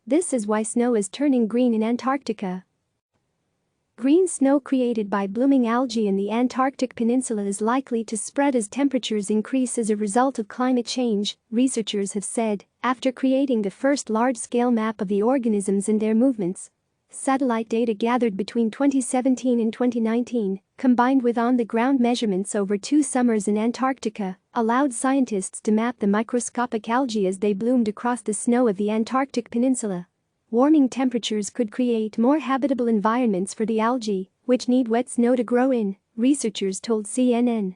This is why snow is turning green in Antarctica. Green snow created by blooming algae in the Antarctic Peninsula is likely to spread as temperatures increase as a result of climate change, researchers have said, after creating the first large-scale map of the organisms and their movements. Satellite data gathered between 2017 and 2019, combined with on-the-ground measurements over 2 summers in Antarctica, allowed scientists to map the microscopic algae as they bloomed across the snow of the Antarctic Peninsula. Warming temperatures could create more habitable environments for the algae, which need wet snow to grow in, researchers told CNN.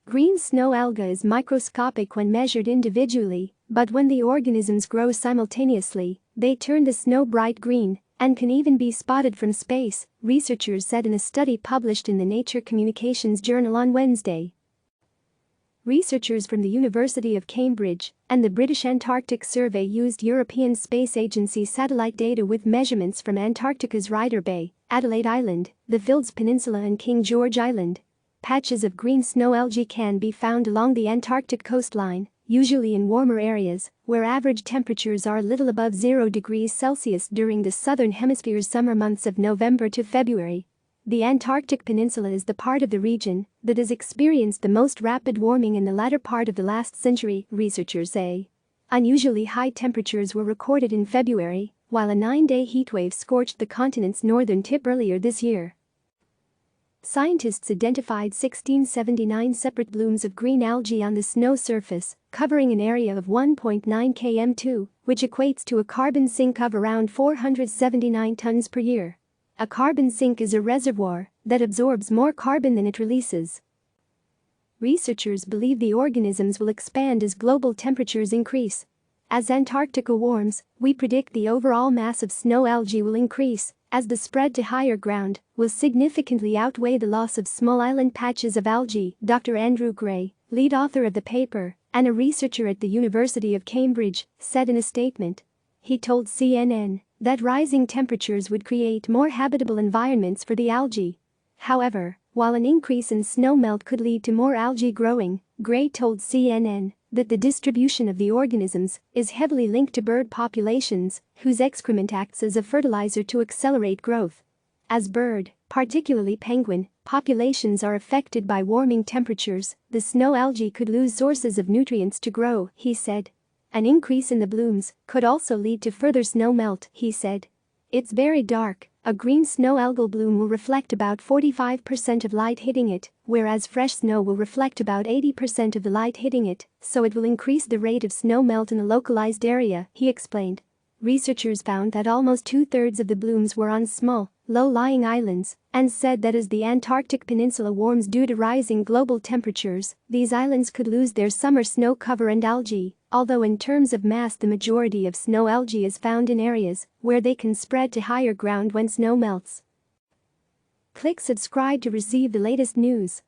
Green snow alga is microscopic when measured individually, but when the organisms grow simultaneously, they turn the snow bright green and can even be spotted from space, researchers said in a study published in the Nature Communications journal on Wednesday. Researchers from the University of Cambridge and the British Antarctic Survey used European Space Agency satellite data with measurements from Antarctica's Ryder Bay, Adelaide Island, the Fields Peninsula and King George Island. Patches of green snow algae can be found along the Antarctic coastline, usually in warmer areas, where average temperatures are little above 0 degrees Celsius during the southern hemisphere's summer months of November to February. The Antarctic Peninsula is the part of the region that has experienced the most rapid warming in the latter part of the last century, researchers say. Unusually high temperatures were recorded in February, while a 9-day heatwave scorched the continent's northern tip earlier this year. Scientists identified 1679 separate blooms of green algae on the snow surface, covering an area of 1.9 km2, which equates to a carbon sink of around 479 tons per year. A carbon sink is a reservoir that absorbs more carbon than it releases. Researchers believe the organisms will expand as global temperatures increase. As Antarctica warms, we predict the overall mass of snow algae will increase, as the spread to higher ground will significantly outweigh the loss of small island patches of algae, Dr. Andrew Gray, lead author of the paper and a researcher at the University of Cambridge, said in a statement. He told CNN that rising temperatures would create more habitable environments for the algae. However, while an increase in snowmelt could lead to more algae growing, Gray told CNN that the distribution of the organisms is heavily linked to bird populations, whose excrement acts as a fertilizer to accelerate growth. As bird, particularly penguin, populations are affected by warming temperatures, the snow algae could lose sources of nutrients to grow, he said. An increase in the blooms could also lead to further snowmelt, he said. It's very dark. A green snow algal bloom will reflect about 45% of light hitting it, whereas fresh snow will reflect about 80% of the light hitting it, so it will increase the rate of snowmelt in a localized area, he explained. Researchers found that almost 2/3 of the blooms were on small, low-lying islands, and said that as the Antarctic Peninsula warms due to rising global temperatures, these islands could lose their summer snow cover and algae, although in terms of mass the majority of snow algae is found in areas where they can spread to higher ground when snow melts. Click subscribe to receive the latest news.